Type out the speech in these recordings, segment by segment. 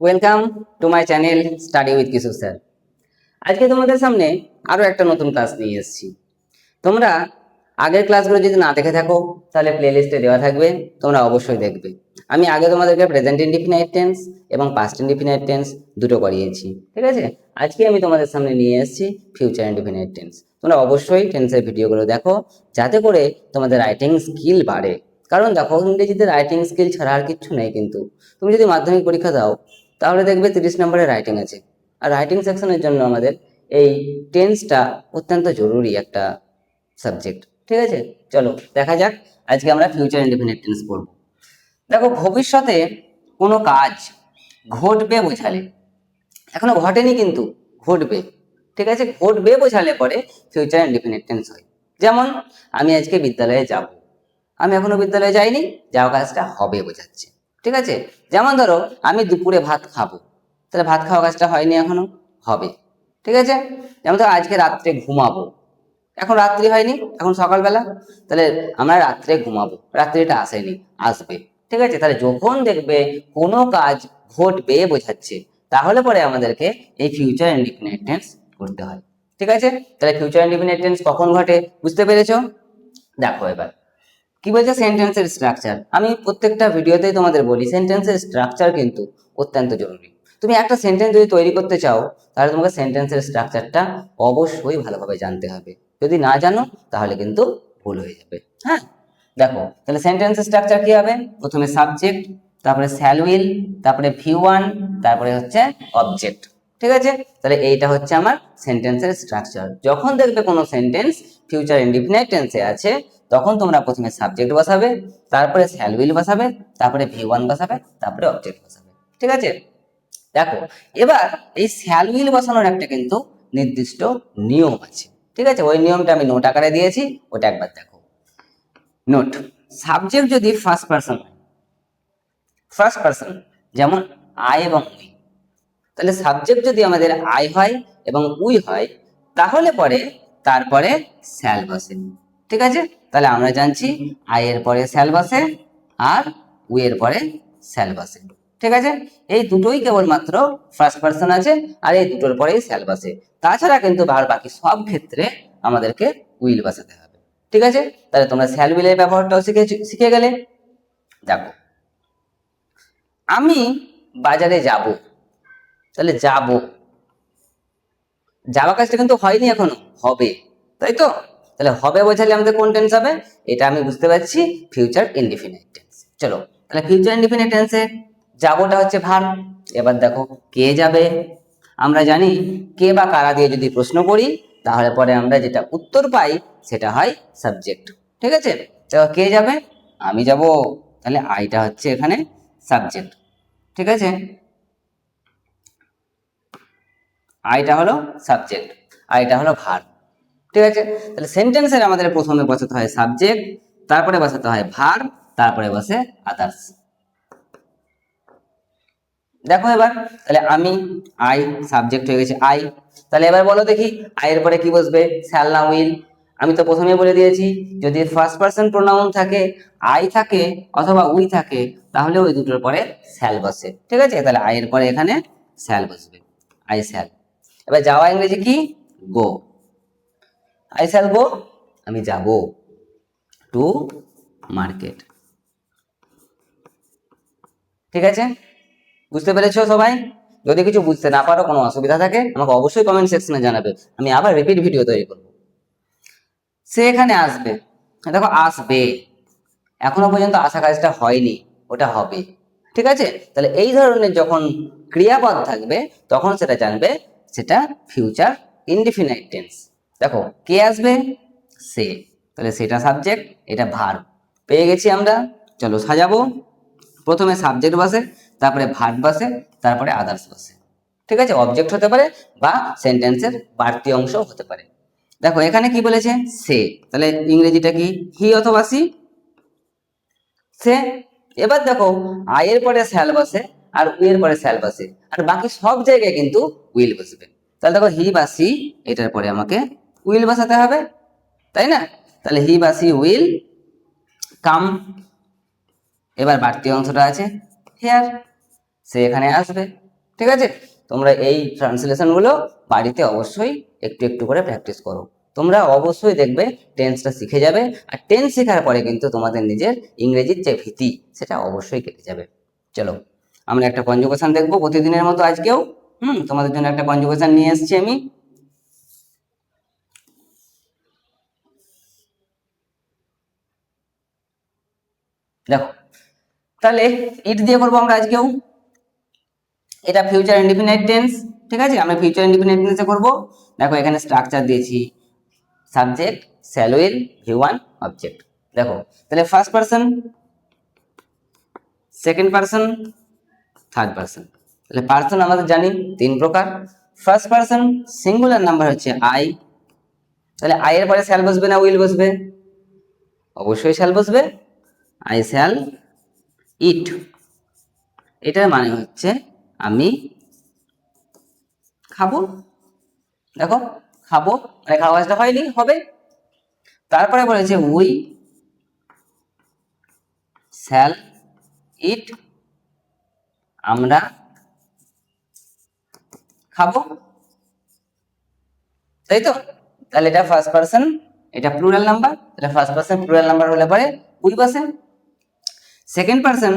Welcome to my channel study with Kishore sir. আজকে তোমাদের সামনে আরও একটা নতুন ক্লাস নিয়ে এসেছি। তোমরা আগের ক্লাসগুলো যদি না দেখে থাকো তাহলে প্লেলিস্টে দেওয়া থাকবে, তোমরা অবশ্যই দেখবে। আমি আগে তোমাদেরকে প্রেজেন্ট ইনডিফিনাইট টেন্স এবং পাস্ট ইনডিফিনাইট টেন্স দুটো করিয়েছি, ঠিক আছে। আজকে আমি তোমাদের সামনে নিয়ে এসেছি ফিউচার ইনডিফিনাইট টেন্স। তোমরা অবশ্যই টেন্সের ভিডিওগুলো দেখো যাতে করে তোমাদের রাইটিং স্কিল বাড়ে। কারণ দেখো, ইংরেজিতে রাইটিং স্কিল ছাড়া আর কিচ্ছু নেই। কিন্তু তুমি যদি মাধ্যমিক পরীক্ষা দাও তাহলে দেখবে 30 নম্বরের রাইটিং আছে। আর রাইটিং সেকশনের জন্য আমাদের এই টেন্সটা অত্যন্ত জরুরি একটা সাবজেক্ট, ঠিক আছে। চলো দেখা যাক, আজকে আমরা ফিউচার ইনডিফিনিট টেন্স পড়ব। দেখো, ভবিষ্যতে কোনো কাজ ঘটবে বোঝালে, এখনো ঘটেনি কিন্তু ঘটবে, ঠিক আছে, ঘটবে বোঝালে পরে ফিউচার ইনডিফিনিট টেন্স হয়। যেমন আমি আজকে বিদ্যালয়ে যাব, আমি এখনো বিদ্যালয়ে যাইনি, যাওয়া কাজটা হবে বোঝাচ্ছে, ঠিক আছে। যেমন ধরো আমি দুপুরে ভাত খাবো, তাহলে ভাত খাওয়া কাজটা হয়নি, এখনো হবে, ঠিক আছে। যেমন ধরো আজকে রাত্রে ঘুমাবো, এখন রাত্রি হয়নি, এখন সকালবেলা, তাহলে আমরা রাত্রে ঘুমাবো, রাত্রিটা আসেনি, আসবে, ঠিক আছে। তাহলে যখন দেখবে কোনো কাজ ঘটবে বোঝাচ্ছে তাহলে পরে আমাদেরকে এই ফিউচার ইনডিফিনিট টেন্স করতে হয়, ঠিক আছে। তাহলে ফিউচার ইনডিফিনিট টেন্স কখন ঘটে বুঝতে পেরেছো? দেখো এবার কি বলছে, সেন্টেন্সের স্ট্রাকচার। আমি প্রত্যেকটা ভিডিওতেই তোমাদের বলি সেন্টেন্সের স্ট্রাকচার কিন্তু অত্যন্ত জরুরি। তুমি একটা সেন্টেন্স যদি তৈরি করতে চাও তাহলে তোমাকে সেন্টেন্সের স্ট্রাকচারটা অবশ্যই ভালোভাবে জানতে হবে। যদি না জানো তাহলে কিন্তু ভুল হয়ে যাবে। হ্যাঁ, দেখো তাহলে সেন্টেন্সের স্ট্রাকচার কি হবে, প্রথমে সাবজেক্ট, তারপরে শ্যাল উইল, তারপরে V1, তারপরে হচ্ছে অবজেক্ট, ঠিক আছে। তাহলে এইটা হচ্ছে আমার সেন্টেন্সের স্ট্রাকচার। যখন দেখবে কোনো সেন্টেন্স ফিউচার ইনডিফিনাইট টেন্সে আছে তখন তোমরা প্রথমে সাবজেক্ট বসাবে, তারপরে শ্যাল উইল বসাবে, তারপরে V1 বসাবে, তারপরে অবজেক্ট বসাবে, ঠিক আছে। দেখো এবার এই শ্যাল উইল বসানোর একটা কিন্তু নির্দিষ্ট নিয়ম আছে, ঠিক আছে। ওই নিয়মটা আমি নোট আকারে দিয়েছি, ওটা একবার দেখো। নোট, সাবজেক্ট যদি ফার্স্ট পারসন হয়, ফার্স্ট পারসন যেমন আই এবং উই, তাহলে সাবজেক্ট যদি আমাদের আই হয় এবং উই হয় তাহলে পরে তারপরে শ্যাল বসে, ঠিক আছে। তাহলে আমরা জানছি আই এর পরে শ্যাল বসে আর উই এর পরে শ্যাল বসে, ঠিক আছে। এই দুটোই কেবলমাত্র ফার্স্ট পারসন আছে আর এই দুটোর পরেই শ্যাল বসে। তাছাড়া কিন্তু বাকি সব ক্ষেত্রে আমাদেরকে উইল বসাতে হবে, ঠিক আছে। তাহলে তোমরা শ্যাল উইলের ব্যবহারটাও শিখে গেলে। দেখো, আমি বাজারে যাব, তাহলে যাব, যাওয়া কাজটা কিন্তু হয়নি, এখনো হবে, তাই তো। তাহলে হবে বোঝালে আমাদের কোন টেন্স হবে, এটা আমি বুঝতে পারছি ফিউচার ইনডিফিনিট টেন্স। চলো তাহলে ফিউচার ইনডিফিনিট টেন্সে যাবোটা হচ্ছে ভার্ব। এবার দেখো কে যাবে, আমরা জানি কে বা কারা দিয়ে যদি প্রশ্ন করি তাহলে পরে আমরা যেটা উত্তর পাই সেটা হয় সাবজেক্ট, ঠিক আছে। তো কে যাবে, আমি যাব, তাহলে আইটা হচ্ছে এখানে সাবজেক্ট, ঠিক আছে। আইটা হলো সাবজেক্ট আর এটা হলো ভার্ব, ঠিক আছে। তাহলে সেন্টেন্সের আমাদের প্রথমে বসাতে হয় সাবজেক্ট, তারপরে বসাতে হয় ভার্ব, তারপরে বসে আদার্স। দেখো এবার তাহলে আমি, আই, সাবজেক্ট হয়ে গেছে আই। তাহলে এবার বলো দেখি আই এর পরে কি বসবে, শ্যাল না উইল? আমি তো প্রথমে বলে দিয়েছি যদি ফার্স্ট পারসন প্রোনাউন থাকে, আই থাকে অথবা উই থাকে, তাহলে ওই দুটোর পরে শ্যাল বসে, ঠিক আছে। তাহলে আই এর পরে এখানে শ্যাল বসবে, আই শ্যাল। এবার যাওয়া ইংরেজি কি, গো, আই শ্যাল গো, আমি যাব টু মার্কেট, ঠিক আছে। বুঝতে পেরেছো সবাই? যদি কিছু বুঝতে না পারো, কোনো অসুবিধা থাকে আমাকে অবশ্যই কমেন্ট সেকশনে জানাবে, আমি আবার রিপিট ভিডিও তৈরি করবো। সে এখানে আসবে, দেখো আসবে, এখনো পর্যন্ত আসা কাজটা হয়নি, ওটা হবে, ঠিক আছে। তাহলে এই ধরনের যখন ক্রিয়াপদ থাকবে তখন সেটা জানবে সেটা ফিউচার ইনডিফিনাইট টেন্স। দেখো কে আসবে, সে, তাহলে সেটা সাবজেক্ট, এটা ভার্ব, পেয়ে গেছি আমরা। চলো সাজাবো, প্রথমে সাবজেক্ট বসে, তারপরে ভার্ব বসে, তারপরে আদার্স বসে, ঠিক আছে। অবজেক্ট হতে পারে বা সেন্টেন্সের বাড়তি অংশ হতে পারে। দেখো এখানে কি বলেছে, সে, তাহলে ইংরেজিটা কি, হি অথবা সি, সে। এবার দেখো আই এর পরে শ্যাল বসে আর উই এর পরে শ্যাল বসে, আর বাকি সব জায়গায় কিন্তু উইল বসবে। তাহলে দেখো হি বা সি, এটার পরে আমাকে উইল বসাতে হবে, তাই না। তাহলে হি বা সি উইল কাম। এবার বাড়তি অংশটা আছে হেয়ার, সে এখানে আসবে, ঠিক আছে? তোমরা এই ট্রান্সলেশনগুলো বাড়িতে অবশ্যই একটু একটু করে প্র্যাকটিস করো। তোমরা অবশ্যই দেখবে টেন্সটা শিখে যাবে, আর টেন্স শেখার পরে কিন্তু তোমাদের নিজের ইংরেজির যে ভীতি সেটা অবশ্যই কেটে যাবে। চলো আমরা একটা কনজুগেশন দেখবো প্রতিদিনের মতো আজকেও। তোমাদের জন্য একটা কনজুগেশন নিয়ে এসেছি আমি। দেখো, তাহলে ইট দিয়ে করবো আমরা আজকেও। এটা ফিউচার ইনডিফিনাইট টেন্স, ঠিক আছে? আমরা ফিউচার ইনডিফিনাইট টেন্সে করবো। দেখো এখানে স্ট্রাকচার দিয়েছি, subject, shall will, V1, object. দেখো তাহলে first person, second person, third person. তাহলে পার্সন আমাদের জানি 3 প্রকার। ফার্স্ট পার্সন সিঙ্গুলার নাম্বার হচ্ছে আই, তাহলে আই এর পরে শ্যাল বসবে না উইল বসবে? অবশ্যই শ্যাল বসবে। আই শ্যাল ইট, এটার মানে হচ্ছে আমি খাবো। দেখো খাবো মানে খাওয়াটা হয়নি, হবে। তারপরে বলেছে উই শ্যাল ইট, আমরা খাবো, তাই তো? তাহলে এটা ফার্স্ট পার্সন, এটা প্লুরাল নাম্বার, এটা ফার্স্ট পার্সন প্লুরাল নাম্বার হলে পরে উই বসে। সেকেন্ড পার্সন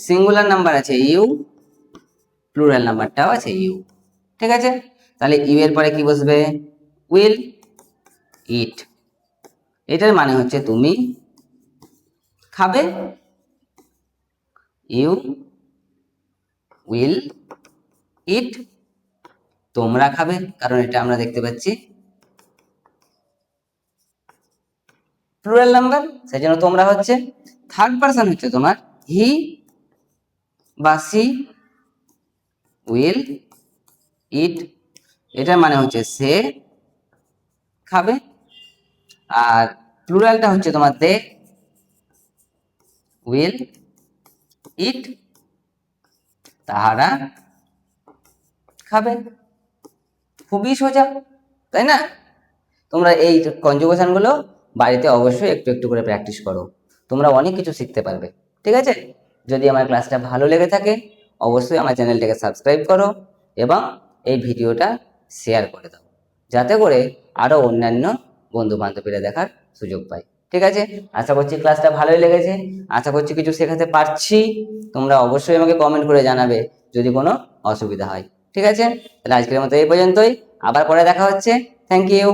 সিঙ্গুলার নাম্বার আছে ইউ, প্লুরাল নাম্বারটাও আছে ইউ, ঠিক আছে? তাহলে ইউ এর পরে কি বসবে? উইল ইট, এটার মানে হচ্ছে তুমি খাবে। ইউ উইল ইট, তোমরা খাবে, কারণ এটা আমরা দেখতে পাচ্ছি প্লুরাল নাম্বার, সেই জন্য তোমরা হচ্ছে। থার্ড পার্সন হচ্ছে তোমার হি বা সি উইল ইট, এটার মানে হচ্ছে সে খাবে। আর প্লুরালটা হচ্ছে তোমার দে উইল ইট, তাহারা খাবে। খুবই সোজা, তাই না? তোমরা এই কনজুগেশন গুলো বাড়িতে অবশ্যই একটু একটু করে প্র্যাকটিস করো, তোমরা অনেক কিছু শিখতে পারবে, ঠিক আছে? যদি আমার ক্লাসটা ভালো লেগে থাকে অবশ্যই আমার চ্যানেলটাকে সাবস্ক্রাইব করো এবং এই ভিডিওটা শেয়ার করে দাও, যাতে করে আরো অন্যান্য বন্ধু বান্ধবীরা দেখার সুযোগ পায়, ঠিক আছে? আশা করছি ক্লাসটা ভালোই লেগেছে, আশা করছি কিছু শেখাতে পারছি। তোমরা অবশ্যই আমাকে কমেন্ট করে জানাবে যদি কোনো অসুবিধা হয়, ঠিক আছে? তাহলে আজকের মতো এই পর্যন্তই, আবার পরে দেখা হচ্ছে। Thank you.